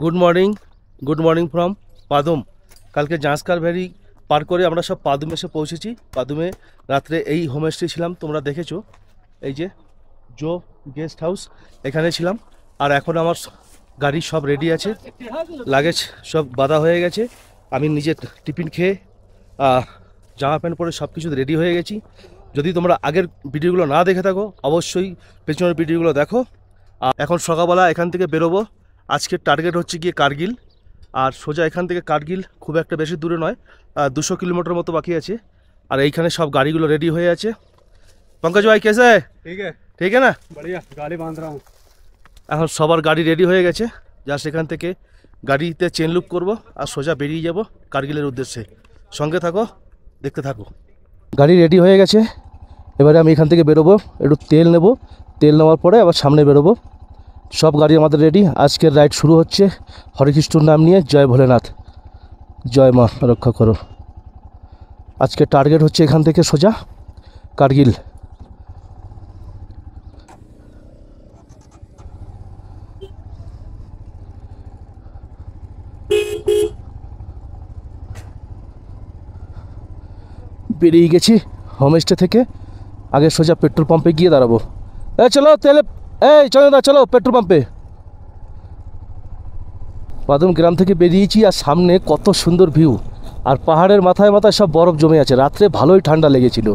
Good morning from Padum. কালকে Zanskar valley পার করে আমরা সব পাদুম এসে পৌঁছেছি। পাদুমে রাত্রে এই হোমস্টে ছিলাম, তোমরা দেখেছো। এই যে জো গেস্ট হাউস, এখানে ছিলাম। আর এখন আমার গাড়ি সব রেডি আছে, লাগেজ সব বাঁধা হয়ে গেছে। আমি নিজে টিফিন খেয়ে জামা প্যান্ট পরে সব কিছু রেডি হয়ে গেছি। যদি তোমরা আগের ভিডিওগুলো না দেখে থাকো, অবশ্যই পেছনের ভিডিওগুলো দেখো। এখন সকালবেলা এখান থেকে বেরোবো। আজকের টার্গেট হচ্ছে গিয়ে কার্গিল। আর সোজা এখান থেকে কার্গিল খুব একটা বেশি দূরে নয়, 200 কিলোমিটার মতো বাকি আছে। আর এইখানে সব গাড়িগুলো রেডি হয়ে আছে। পঙ্কজ ভাই কেসে? ঠিক আছে না? बढ़िया गाड़ी बांध रहा हूँ। এখন সবার গাড়ি রেডি হয়ে গেছে, জাস্ট এখান থেকে গাড়িতে চেন লুক করবো আর সোজা বেরিয়ে যাব কার্গিলের উদ্দেশ্যে। সঙ্গে থাকো, দেখতে থাকো। গাড়ি রেডি হয়ে গেছে, এবারে আমি এখান থেকে বেরোবো। একটু তেল নেব, তেল নেওয়ার পরে আবার সামনে বেরোবো। সব গাড়ি আমাদের রেডি। আজকের রাইড শুরু হচ্ছে হরেকৃষ্ণর নাম নিয়ে। জয় ভোলেনাথ, জয় মা রক্ষা করো। আজকের টার্গেট হচ্ছে এখান থেকে সোজা কার্গিল। বেরিয়ে গেছি হোমস্টে থেকে। আগে সোজা পেট্রোল পাম্পে গিয়ে দাঁড়াবো। চলো তেলে, চলো না, চলো পেট্রোল পাম্পে। পাদুম গ্রাম থেকে বেরিয়েছি, আর সামনে কত সুন্দর ভিউ। আর পাহাড়ের মাথায় মাথায় সব বরফ জমে আছে। রাত্রে ভালোই ঠান্ডা লেগেছিল,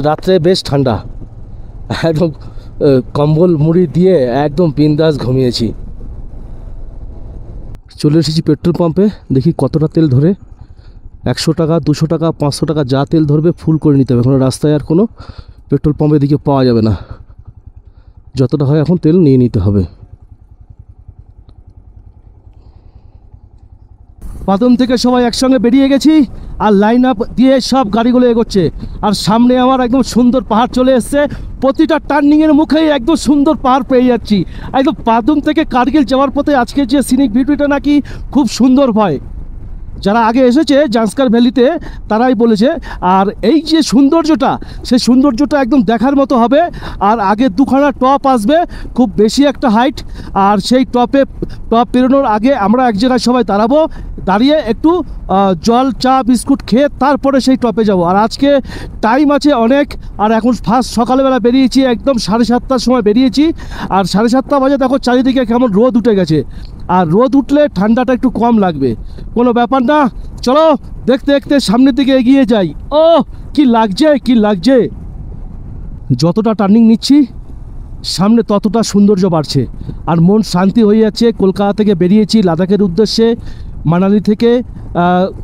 রাত্রে বেশ ঠান্ডা। একদম কম্বল মুড়ি দিয়ে একদম বিন্দাস ঘুমিয়েছি। চলে এসেছি পেট্রোল পাম্পে। দেখি কতটা তেল ধরে। 100 টাকা, 200 টাকা, 500 টাকা যা তেল ধরবে ফুল করে নিতে হবে। এখন রাস্তায় আর কোনো পেট্রোল পাম্পের দিকে পাওয়া যাবে না। যতটা হয় এখন তেল নিয়ে নিতে হবে। পাদুম থেকে সবাই একসঙ্গে বেরিয়ে গেছি, আর লাইন আপ দিয়ে সব গাড়িগুলো এগোচ্ছে। আর সামনে আমার একদম সুন্দর পাহাড় চলে এসছে। প্রতিটা টার্নিংয়ের মুখেই একদম সুন্দর পাহাড় পেয়ে যাচ্ছি। একদম পাদুম থেকে কার্গিল যাওয়ার পথে আজকে যে সিনিক ভিউটা নাকি খুব সুন্দর হয়। যারা আগে এসেছে জাঁসকার ভ্যালিতে তারাই বলেছে। আর এই যে সৌন্দর্যটা, সেই সৌন্দর্যটা একদম দেখার মতো হবে। আর আগে দুখানা টপ আসবে, খুব বেশি একটা হাইট। আর সেই টপ পেরোনোর আগে আমরা এক জায়গায় সবাই দাঁড়াবো, দাঁড়িয়ে একটু জল চা বিস্কুট খেয়ে তারপরে সেই টপে যাব। আর আজকে টাইম আছে অনেক। আর এখন ফার্স্ট সকালবেলা বেরিয়েছি, একদম 7:30টার সময় বেরিয়েছি। আর 7:30 বাজে দেখো চারিদিকে কেমন রোদ উঠে গেছে। আর রোদ উঠলে ঠান্ডাটা একটু কম লাগবে, কোনো ব্যাপার না। চলো দেখতে দেখতে সামনের দিকে এগিয়ে যাই। ও কি লাগছে, কি লাগছে! যতটা টার্নিং নিচ্ছি সামনে ততটা সৌন্দর্য বাড়ছে, আর মন শান্তি হয়ে যাচ্ছে। কলকাতা থেকে বেরিয়েছি লাদাখের উদ্দেশ্যে, মানালি থেকে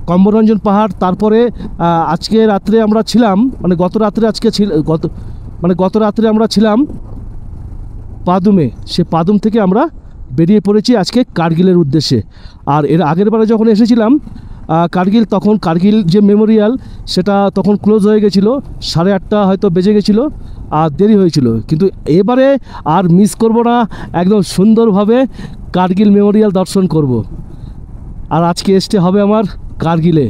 কম্বরঞ্জন পাহাড়। তারপরে আজকে রাত্রে আমরা ছিলাম, গত রাত্রে আমরা ছিলাম পাদুমে। সে পাদুম থেকে আমরা বেরিয়ে পড়েছি আজকে কার্গিলের উদ্দেশ্যে। আর এর আগের বারে যখন এসেছিলাম কার্গিল, তখন কার্গিল যে মেমোরিয়াল সেটা তখন ক্লোজ হয়ে গেছিলো। 8:30 হয়তো বেজে গেছিলো, আর দেরি হয়েছিল। কিন্তু এবারে আর মিস করব না, একদম সুন্দরভাবে কার্গিল মেমোরিয়াল দর্শন করব। আর আজকে এসতে হবে আমার কার্গিলে।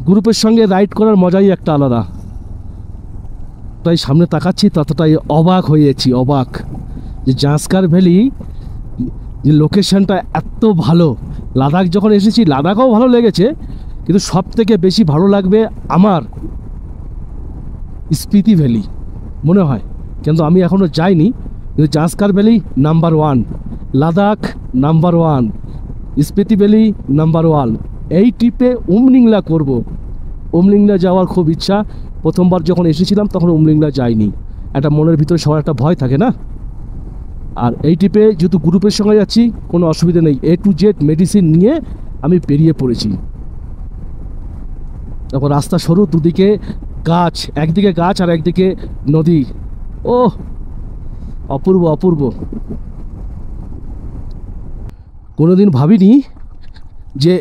গ্রুপের সঙ্গে রাইড করার মজাই একটা আলাদা। তাই সামনে তাকাচ্ছি ততটাই অবাক হয়ে যাচ্ছি, অবাক যে জাঁসকার ভ্যালি যে লোকেশনটা এত ভালো। লাদাখ যখন এসেছি লাদাখও ভালো লেগেছে, কিন্তু সব থেকে বেশি ভালো লাগবে আমার স্পিতি ভ্যালি মনে হয়। কিন্তু আমি এখনও যাইনি, কিন্তু Zanskar valley number 1, Ladakh number 1, Spiti valley number 1। এই ট্রিপে উমলিংলা করব। উমলিংলা যাওয়ার খুব ইচ্ছা। প্রথমবার যখন এসেছিলাম তখন উমলিংলা যাইনি। একটা মনের ভিতরে সবার একটা ভয় থাকে না। আর এই ট্রিপে যেহেতু গ্রুপের সঙ্গে যাচ্ছি কোনো অসুবিধা নেই। A to Z মেডিসিন নিয়ে আমি বেরিয়ে পড়েছি। তারপর রাস্তা সরু, দুদিকে গাছ, একদিকে গাছ আর একদিকে নদী। ও অপূর্ব, অপূর্ব। কোনোদিন ভাবিনি যে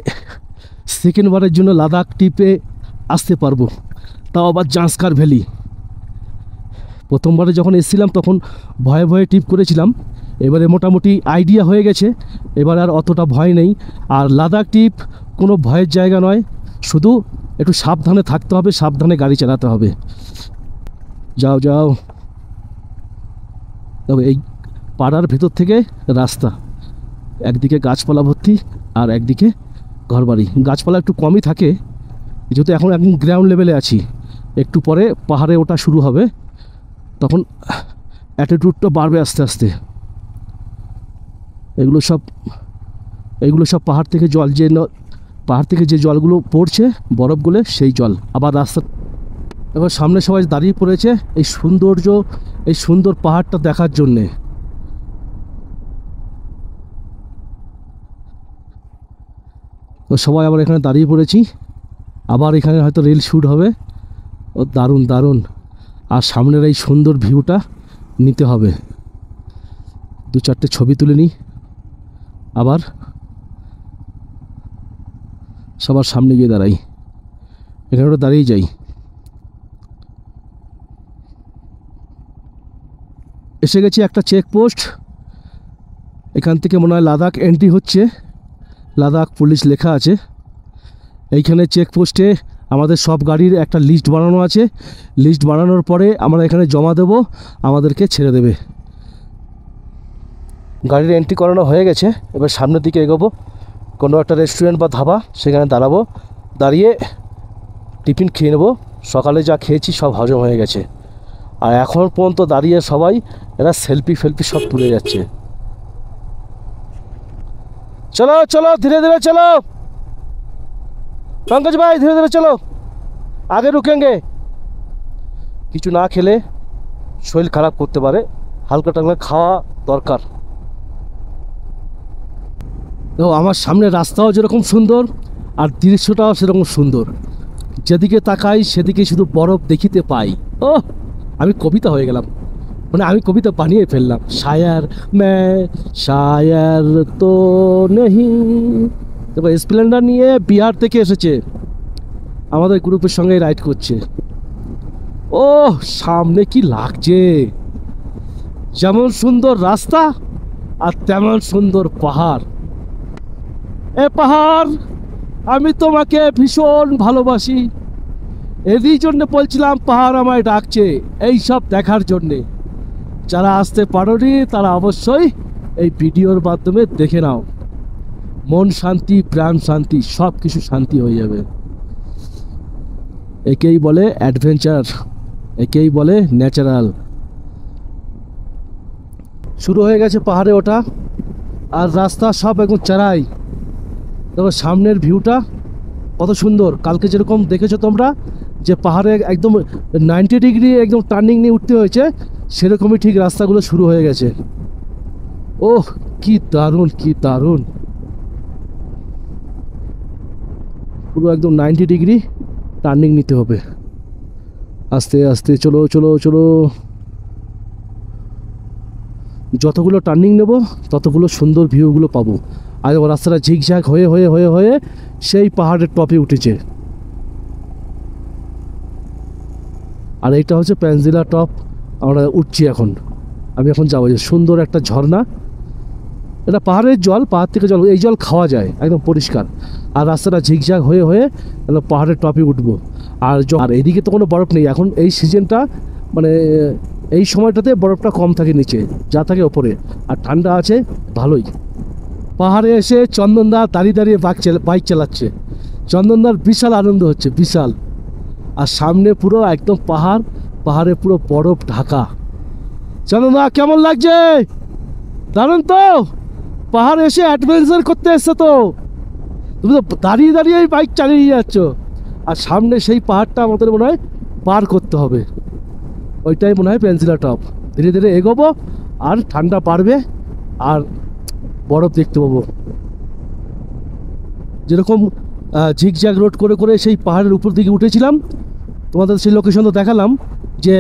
সেকেন্ডবারের জন্য লাদাখ ট্রিপে আসতে পারবো, তাও আবার জাঁসকার ভ্যালি। প্রথমবারে যখন এসেছিলাম তখন ভয়ে ভয়ে ট্রিপ করেছিলাম, এবারে মোটামুটি আইডিয়া হয়ে গেছে, এবার আর অতটা ভয় নেই। আর লাদাখ ট্রিপ কোনো ভয়ের জায়গা নয়, শুধু একটু সাবধানে থাকতে হবে, সাবধানে গাড়ি চালাতে হবে। যাও যাও। তবে এই পাড়ার ভেতর থেকে রাস্তা, একদিকে গাছপালা ভর্তি আর একদিকে ঘরবাড়ি। গাছপালা একটু কমই থাকে যেহেতু এখন একদম গ্রাউন্ড লেভেলে আছি, একটু পরে পাহাড়ে ওঠা শুরু হবে, তখন অ্যাটিটিউডটা বাড়বে আস্তে আস্তে। এগুলো সব পাহাড় থেকে জল, পাহাড় থেকে যে জলগুলো পড়ছে বরফ গলে সেই জল আবার রাস্তা। এবার সামনে সবাই দাঁড়িয়ে পড়েছে এই সৌন্দর্য, এই সুন্দর পাহাড়টা দেখার জন্যে। তো সবাই আবার এখানে দাঁড়িয়ে পড়েছি, আবার এখানে হয়তো রিল শ্যুট হবে। ও দারুণ দারুণ। আর সামনের এই সুন্দর ভিউটা নিতে হবে, 2-4টে ছবি তুলে নিই, আবার সবার সামনে গিয়ে দাঁড়াই। এখানে ওটা দাঁড়িয়ে যাই। এসে গেছি একটা চেকপোস্ট, এখান থেকে মনে হয় লাদাখ এন্ট্রি হচ্ছে, লাদাখ পুলিশ লেখা আছে। এইখানে চেকপোস্টে আমাদের সব গাড়ির একটা লিস্ট বানানো আছে, লিস্ট বানানোর পরে আমরা এখানে জমা দেব, আমাদেরকে ছেড়ে দেবে। গাড়ির এন্ট্রি করানো হয়ে গেছে, এবার সামনের দিকে এগোবো, কোনো একটা রেস্টুরেন্ট বা ধাবা সেখানে দাঁড়াবো, দাঁড়িয়ে টিফিন খেয়ে নেবো। সকালে যা খেয়েছি সব হজম হয়ে গেছে। আর এখন পর্যন্ত দাঁড়িয়ে সবাই এরা সেলফি সব তুলে যাচ্ছে। চলো চলো ধীরে ধীরে চলো, पंकज भाई धीरे धीरे चलो, आगे रुकेंगे। কিছু না খেলে শরীর খারাপ করতে পারে, হালকা টালকা খাওয়া দরকার। তো আমার সামনে রাস্তাও যেরকম সুন্দর আর দৃশ্যটাও সেরকম সুন্দর, যেদিকে তাকাই সেদিকে শুধু বরফ দেখিতে পাই। ও আমি কবিতা হয়ে গেলাম, মানে আমি কবিতা বানিয়ে ফেললাম। শায়ার मैं शायर तो नहीं। তবে স্প্লেন্ডার নিয়ে বিহার থেকে এসেছে, আমাদের গ্রুপের সঙ্গে রাইড করছে। ও সামনে কি লাগছে, যেমন সুন্দর রাস্তা আর তেমন সুন্দর পাহাড়। এ পাহাড়, আমি তোমাকে ভীষণ ভালোবাসি, এরই জন্য বলছিলাম পাহাড় আমায় ডাকছে এই সব দেখার জন্যে। যারা আসতে পারোনি তারা অবশ্যই এই ভিডিওর মাধ্যমে দেখে নাও, মন শান্তি, প্রাণ শান্তি, সব কিছু শান্তি হয়ে যাবে। একেই বলে অ্যাডভেঞ্চার, একেই বলে ন্যাচারাল। শুরু হয়ে গেছে পাহাড়ে ওঠা, আর রাস্তা সব একদম চড়াই। তবে সামনের ভিউটা কত সুন্দর। কালকে যেরকম দেখেছো তোমরা যে পাহাড়ে একদম 90 ডিগ্রি একদম টার্নিং নিয়ে উঠতে হয়েছে, সেরকমই ঠিক রাস্তাগুলো শুরু হয়ে গেছে। ওহ কি দারুণ, কি দারুণ, পুরো একদম 90 ডিগ্রি টার্নিং নিতে হবে। আস্তে আস্তে চলো চলো চলো, যতগুলো টার্নিং নেব ততগুলো সুন্দর ভিউগুলো পাবো। আর রাস্তাটা ঝিকঝাক হয়ে হয়ে হয়ে হয়ে সেই পাহাড়ের টপে উঠেছে। আর এইটা হচ্ছে প্যানজিলা টপ, আমরা উঠছি এখন। আমি এখন যাবো, যে সুন্দর একটা ঝর্ণা, এটা পাহাড়ের জল, পাহাড় থেকে জল, এই জল খাওয়া যায় একদম পরিষ্কার। আর রাস্তাটা ঝিকঝাক হয়ে হয়ে একদম পাহাড়ের টপে উঠবো। আর এদিকে তো কোনো বরফ নেই এখন, এই সিজনটা মানে এই সময়টাতে বরফটা কম থাকে নিচে, যা থাকে ওপরে, আর ঠান্ডা আছে ভালোই। পাহাড়ে এসে চন্দনদা দাঁড়িয়ে দাঁড়িয়ে বাইক চালাচ্ছে, চন্দনদার বিশাল আনন্দ হচ্ছে, বিশাল। আর সামনে পুরো একদম পাহাড়, পাহাড়ে পুরো বরফ ঢাকা। চন্দনদা কেমন লাগছে? দারুণ তো, পাহাড়ে এসে অ্যাডভেঞ্চার করতে এসছো তো, তুমি তো দাঁড়িয়ে দাঁড়িয়েই বাইক চালিয়ে যাচ্ছ। আর সামনে সেই পাহাড়টা আমাদের মনে হয় পার করতে হবে, ওইটাই মনে হয় পেন্সিলা টপ। ধীরে ধীরে এগোবো, আর ঠান্ডা বাড়বে, আর বরফ দেখতে পাবো। যেরকম ঝিকঝ্যাক রোড করে করে সেই পাহাড়ের উপর দিকে উঠেছিলাম, তোমাদের সেই লোকেশন তো দেখালাম, যে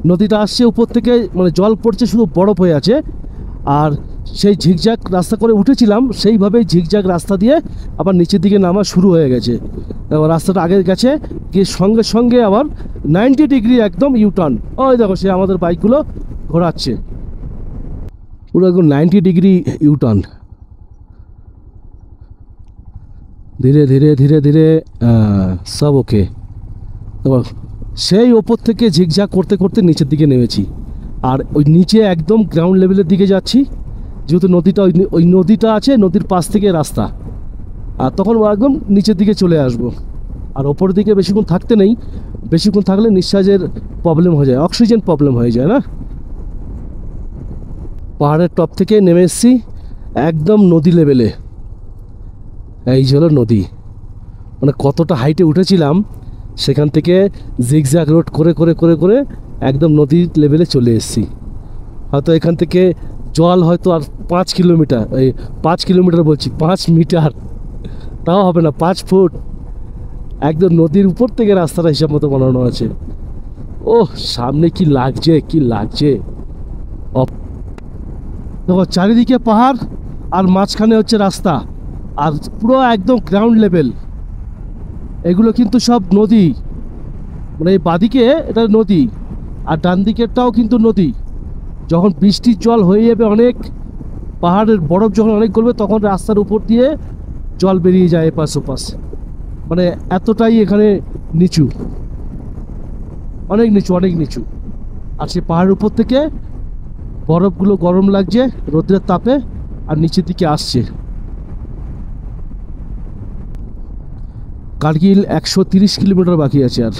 নদীটা আসছে উপর থেকে, মানে জল পড়ছে, শুধু বরফ হয়ে আছে। আর সেই ঝিকঝ্যাক রাস্তা করে উঠেছিলাম, সেইভাবেই ঝিকঝ্যাক রাস্তা দিয়ে আবার নিচের দিকে নামা শুরু হয়ে গেছে। রাস্তাটা আগে গেছে গিয়ে সঙ্গে সঙ্গে আবার 90 ডিগ্রি একদম ইউটার্ন। ওই দেখো সে আমাদের বাইকগুলো ঘোরাচ্ছে, পুরো একদম 90 ডিগ্রি ইউটার্ন। ধীরে ধীরে ধীরে ধীরে সব ওকে। সেই ওপর থেকে ঝিকঝাক করতে করতে নিচের দিকে নেমেছি, আর ওই নিচে একদম গ্রাউন্ড লেভেলের দিকে যাচ্ছি। যেহেতু নদীটা ওই নদীটা আছে, নদীর পাশ থেকে রাস্তা, আর তখন একদম নিচের দিকে চলে আসবো। আর ওপর দিকে বেশিক্ষণ থাকতে নেই, বেশিক্ষণ থাকলে নিঃশ্বাসের প্রবলেম হয়ে যায়, অক্সিজেন প্রবলেম হয়ে যায় না। পাহাড়ের টপ থেকে নেমে এসেছি একদম নদী লেভেলে। এই হলো নদী, মানে কতটা হাইটে উঠেছিলাম, সেখান থেকে জিগজ্যাগ রোড করে করে করে করে একদম নদীর লেভেলে চলে এসেছি। হয়তো এখান থেকে জল হয়তো আর 5 কিলোমিটার, এই 5 কিলোমিটার বলছি, 5 মিটার তাও হবে না, 5 ফুট একদম নদীর উপর থেকে রাস্তাটা হিসাব মতো বানানো আছে। ও সামনে কি লাগছে, কি লাগছে! দেখো চারিদিকে পাহাড় আর মাঝখানে হচ্ছে রাস্তা, আর পুরো একদম গ্রাউন্ড লেভেল। এগুলো কিন্তু সব নদী, মানে এই বাদিকে এটা নদী, আর ডান দিকেরটাও কিন্তু নদী। যখন বৃষ্টির জল হয়ে যাবে অনেক, পাহাড়ের বরফ যখন অনেক গলবে, তখন রাস্তার উপর দিয়ে জল বেরিয়ে যায় এপাশ ওপাশ। মানে এতটাই এখানে নিচু, অনেক নিচু, অনেক নিচু। আর সেই পাহাড়ের উপর থেকে বরফগুলো গরম লাগছে রোদ্রের তাপে, আর নিচের দিকে আসছে। কার্গিল 130 কিলোমিটার বাকি আছে, আর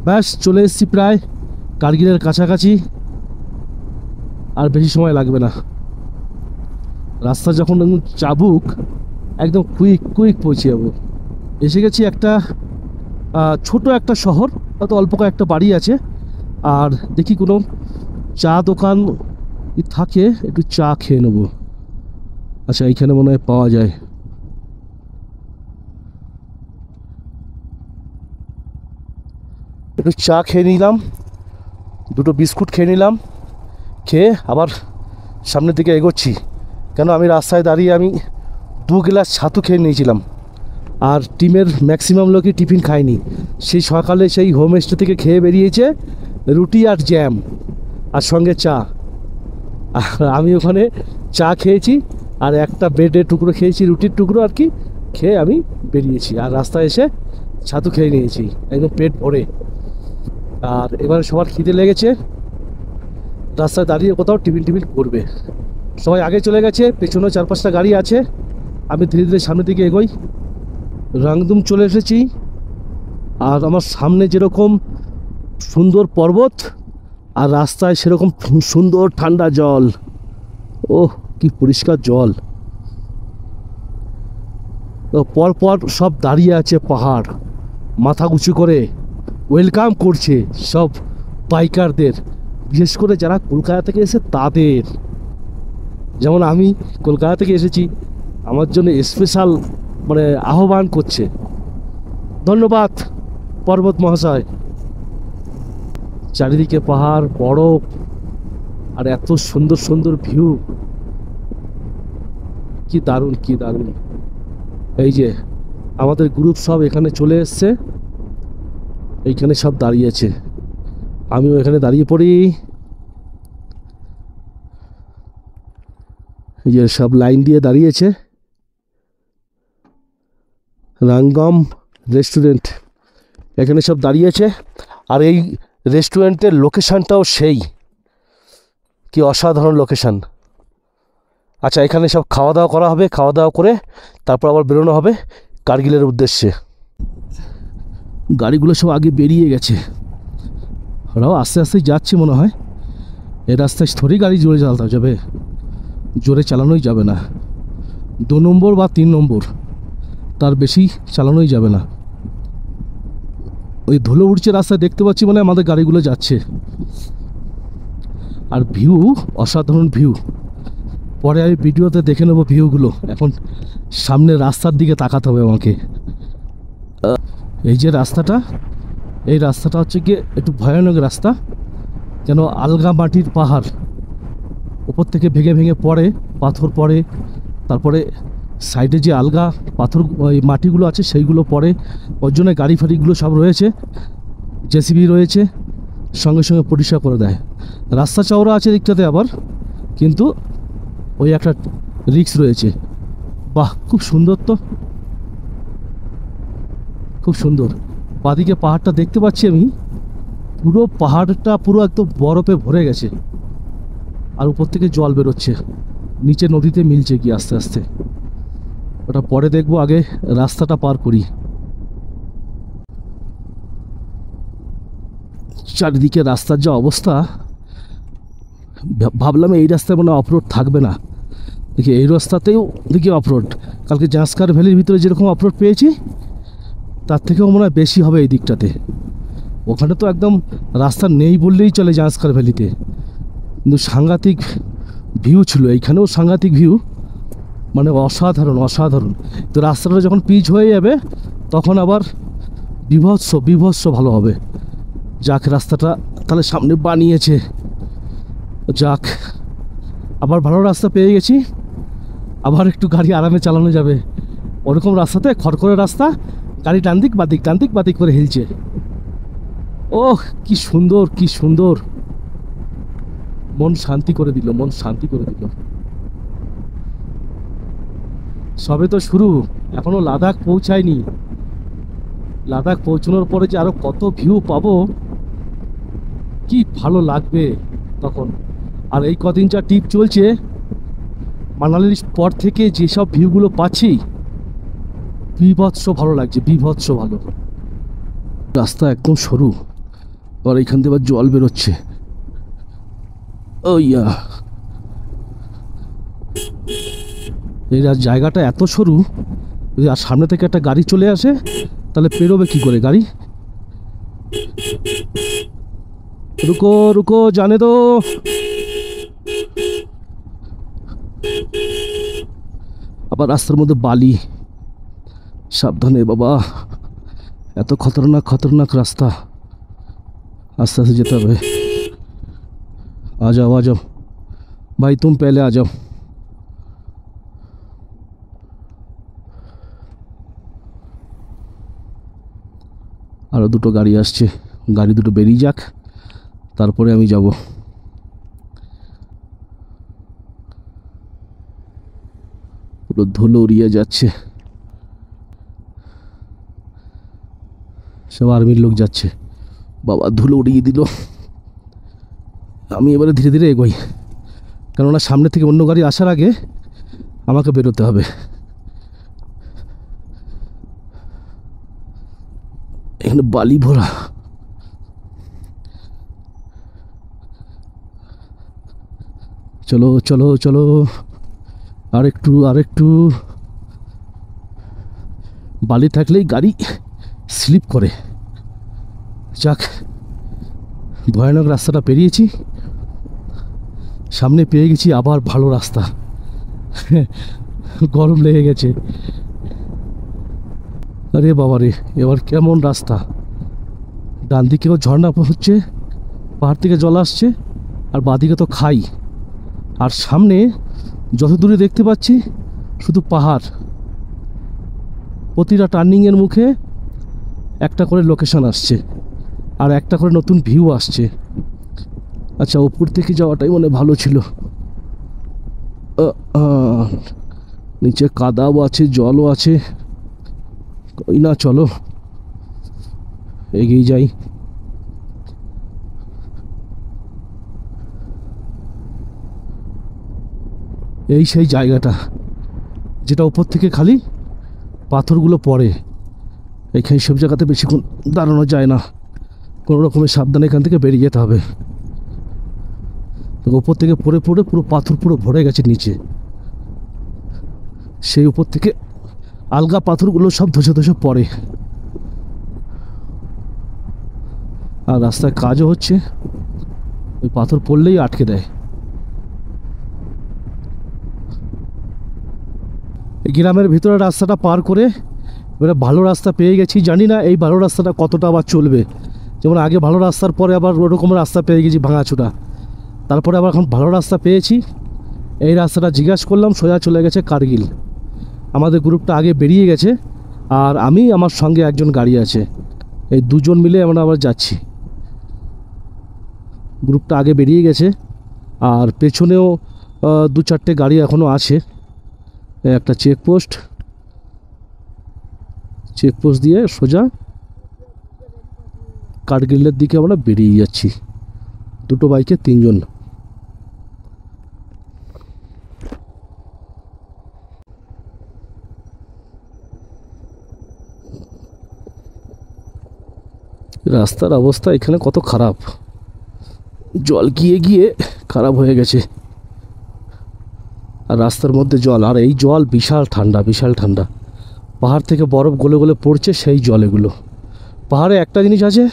ব্যাস চলে এসেছি প্রায় কার্গিলের কাছাকাছি। আর বেশি সময় লাগবে না, রাস্তা যখন একদম চাবুক, একদম কুইক কুইক পৌঁছে যাবো। এসে গেছি একটা ছোট একটা শহর, হয়তো অল্প কয়েকটা বাড়ি আছে। আর দেখি কোনো চা দোকান থাকে, একটু চা খেয়ে নেবো। আচ্ছা এইখানে মনে হয় পাওয়া যায়। একটু চা খেয়ে নিলাম, দুটো বিস্কুট খেয়ে নিলাম, খেয়ে আবার সামনের দিকে এগোচ্ছি। কেন আমি রাস্তায় দাঁড়িয়ে আমি 2 গ্লাস ছাতু খেয়ে নিয়েছিলাম, আর টিমের ম্যাক্সিমাম লোকই টিফিন খায়নি। সেই সকালে সেই হোমস্টে থেকে খেয়ে বেরিয়েছে রুটি আর জ্যাম, আর সঙ্গে চা। আর আমি ওখানে চা খেয়েছি, আর একটা ব্রেডের টুকরো খেয়েছি, রুটির টুকরো আর কি, খেয়ে আমি বেরিয়েছি। আর রাস্তায় এসে ছাতু খেয়ে নিয়েছি একদম পেট ভরে। আর এবারে সবার খিদে লেগেছে, রাস্তায় দাঁড়িয়ে কোথাও টিফিন করবে। সবাই আগে চলে গেছে, পেছনেও 4-5টা গাড়ি আছে। আমি ধীরে ধীরে সামনের দিকে এগোই। রাংদুম চলে এসেছি, আর আমার সামনে যেরকম সুন্দর পর্বত, আর রাস্তায় সেরকম সুন্দর ঠান্ডা জল। ওহ কি পরিষ্কার জল! পর পর সব দাঁড়িয়ে আছে পাহাড়, মাথা উঁচু করে ওয়েলকাম করছে সব বাইকারদের, বিশেষ করে যারা কলকাতা থেকে এসে তাদের। যেমন আমি কলকাতা থেকে এসেছি, আমার জন্য স্পেশাল মানে আহ্বান করছে। ধন্যবাদ পর্বত মহাশয়। চারিদিকে পাহাড়, বরফ, আর এত সুন্দর সুন্দর ভিউ, কি দারুণ, কি দারুণ! এই যে আমাদের গ্রুপ সব এখানে চলে এসছে, এইখানে সব দাঁড়িয়েছে, আমিও এখানে দাঁড়িয়ে পড়ি। এই যে সব লাইন দিয়ে দাঁড়িয়েছে। রাঙ্গম রেস্টুরেন্ট, এখানে সব দাঁড়িয়েছে। আর এই রেস্টুরেন্টের লোকেশানটাও সেই, কি অসাধারণ লোকেশান। আচ্ছা এখানে সব খাওয়া দাওয়া করা হবে, খাওয়া দাওয়া করে তারপর আবার বেরোনো হবে কার্গিলের উদ্দেশ্যে। গাড়িগুলো সব আগে বেরিয়ে গেছে, ওরাও আস্তে আস্তে যাচ্ছে মনে হয়। এই রাস্তায় থোড়ি গাড়ি জোরে চালাতে যাবে, জোরে চালানোই যাবে না। 2 নম্বর বা 3 নম্বর, তার বেশি চালানোই যাবে না। ওই ধুলো উঠছে রাস্তায় দেখতে পাচ্ছি, মানে আমাদের গাড়িগুলো যাচ্ছে। আর ভিউ অসাধারণ ভিউ, পরে আমি ভিডিওতে দেখে নেবো ভিউগুলো। এখন সামনে রাস্তার দিকে তাকাতে হবে আমাকে। এই যে রাস্তাটা, এই রাস্তাটা হচ্ছে গিয়ে একটু ভয়ানক রাস্তা, যেন আলগা মাটির পাহাড়, ওপর থেকে ভেঙে ভেঙে পড়ে, পাথর পড়ে, তারপরে সাইডে যে আলগা পাথর ওই মাটিগুলো আছে সেইগুলো পড়ে। ওর জন্য গাড়ি ফাড়িগুলো সব রয়েছে, জেসিবি রয়েছে, সঙ্গে সঙ্গে পরিষ্কার করে দেয়। রাস্তা চওড়া আছে দিকটাতে আবার, কিন্তু ওই একটা রিস্ক রয়েছে। বাহ খুব সুন্দর, তো খুব সুন্দর। বাদিকে পাহাড়টা দেখতে পাচ্ছি আমি, পুরো পাহাড়টা পুরো একদম বরফে ভরে গেছে, আর উপর থেকে জল বেরোচ্ছে। নিচে নদীতে মিলছে কি আস্তে আস্তে, ওটা পরে দেখবো, আগে রাস্তাটা পার করি। চারিদিকে রাস্তার যা অবস্থা, ভাবলাম এই রাস্তায় মনে অফরোড থাকবে না, দেখি এই রাস্তাতেও দেখি অফরোড। কালকে জাঁসকার ভ্যালির ভিতরে যেরকম অফরোড পেয়েছি তার থেকেও মনে হয় বেশি হবে এই দিকটাতে। ওখানে তো একদম রাস্তা নেই বললেই চলে জাঁসকার ভ্যালিতে, কিন্তু সাংঘাতিক ভিউ ছিল, এইখানেও সাংঘাতিক ভিউ, মানে অসাধারণ অসাধারণ। তো রাস্তাটা যখন পিচ হয়ে যাবে তখন আবার বিভৎস বিভৎস ভালো হবে। যাক, রাস্তাটা তাহলে সামনে বানিয়েছে, যাক, আবার ভালো রাস্তা পেয়ে গেছি, আবার একটু গাড়ি আরামে চালানো যাবে। ওরকম রাস্তাতে খড়খড়ে রাস্তা, গাড়ি টানদিক বাদিক টানদিক বাদিক করে হিলছে। ওহ, কি সুন্দর কি সুন্দর, মন শান্তি করে দিল, মন শান্তি করে দিল। সবে তো শুরু, এখনো লাদাখ পৌঁছায়নি। লাদাখ পৌঁছানোর পরে যে আরো কত ভিউ পাবো, কি ভালো লাগবে তখন। আর এই কদিন যা ট্রিপ চলছে, মানালির পর থেকে যেসব ভিউগুলো পাচ্ছি, বিভৎস ভালো লাগছে, বিভৎস ভালো। রাস্তা একদম সরু, আর এইখান থেকে আবার জল বেরোচ্ছে। ওইয়া, এই জায়গাটা এত সরু, যদি আর সামনে থেকে একটা গাড়ি চলে আসে তাহলে পেরোবে কি করে গাড়ি। রুকো রুকো জানে তো। আবার রাস্তার মধ্যে বালি, সাবধানে বাবা, এত খতরনাক খতরনাক রাস্তা, আস্তে আস্তে যেতে হবে। आ जाओ भाई, तुम पहले आ जाओ। আরো দুটো গাড়ি আসছে, গাড়ি দুটো বেরিয়ে যাক, তারপরে আমি যাব। পুরো ধুলো উড়িয়ে যাচ্ছে, সব আর্মির লোক যাচ্ছে। বাবা, ধুলো উড়িয়ে দিল। আমি এবারে ধীরে ধীরে এগোই, কেননা সামনে থেকে অন্য গাড়ি আসার আগে আমাকে বেরোতে হবে। এখানে বালি ভরা, চলো চলো চলো, আরেকটু আরেকটু। বালি থাকলেই গাড়ি স্লিপ করে। যাক, ভয়ানক রাস্তাটা পেরিয়েছি, সামনে পেয়ে গেছি আবার ভালো রাস্তা। গরম লেগে গেছে। আরে বাবা রে, এবার কেমন রাস্তা! ডান দিকেও ঝর্ণা হচ্ছে, পাহাড় থেকে জল আসছে, আর বাঁদিকে তো খাই, আর সামনে যত দূরে দেখতে পাচ্ছি শুধু পাহাড়। প্রতিটা টার্নিংয়ের মুখে একটা করে লোকেশন আসছে, আর একটা করে নতুন ভিউ আসছে। আচ্ছা, উপর থেকে যাওয়াটাই মনে ভালো ছিল। নিচে কাদাও আছে, জলও আছে। ওই না, চলো এগিয়ে যাই। এই সেই জায়গাটা যেটা উপর থেকে খালি পাথরগুলো পড়ে। এইখানে সব জায়গাতে বেশিক্ষণ দাঁড়ানো যায় না, কোনো রকমের সাবধানে এখান থেকে বেরিয়ে যেতে হবে। উপর থেকে পড়ে পড়ে পুরো পাথর পুরো ভরে গেছে নিচে। সেই উপর থেকে আলগা পাথরগুলো সব ধসে ধসে পড়ে। আর রাস্তায় কাজও হচ্ছে, ওই পাথর পড়লেই আটকে দেয়। গ্রামের ভিতরে রাস্তাটা পার করে এবারে ভালো রাস্তা পেয়ে গেছি। জানি না এই ভালো রাস্তাটা কতটা আবার চলবে। যেমন আগে ভালো রাস্তার পরে আবার ওরকম রাস্তা পেয়ে গেছি ভাঙাচোরা, তারপরে আবার এখন ভালো রাস্তা পেয়েছি। এই রাস্তাটা জিজ্ঞাসা করলাম, সোজা চলে গেছে কার্গিল। আমাদের গ্রুপটা আগে বেরিয়ে গেছে, আর আমি, আমার সঙ্গে একজন গাড়ি আছে, এই দুজন মিলে আমরা আবার যাচ্ছি। গ্রুপটা আগে বেরিয়ে গেছে, আর পেছনেও দু চারটে গাড়ি এখনও আছে। একটা চেকপোস্ট দিয়ে সোজা কার্গিলের দিকে আমরা বেরিয়ে যাচ্ছি, দুটো বাইকে তিনজন। রাস্তার অবস্থা এখানে কত খারাপ, জল গিয়ে গিয়ে খারাপ হয়ে গেছে। আর রাস্তার মধ্যে জল, আর এই জল বিশাল ঠান্ডা, বিশাল ঠান্ডা। পাহাড় থেকে বরফ গলে গলে পড়ছে সেই জল এগুলো। পাহাড়ে একটা জিনিস আছে,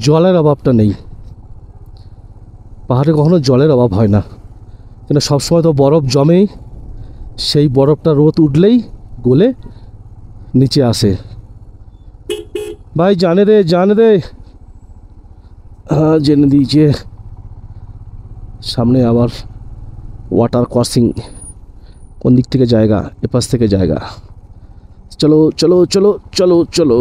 জলের অভাবটা নেই। পাহাড়ে কখনো জলের অভাব হয় না, কিন্তু সবসময় তো বরফ জমেই, সেই বরফটা রোদ উঠলেই গলে নিচে আসে। ভাই জানে রে, জানে রে। হ্যাঁ জেনে দিয়েছে। সামনে আবার ওয়াটার ক্রসিং, কোন দিক থেকে জায়গা, এপাশ থেকে জায়গা। চলো চলো চলো চলো চলো।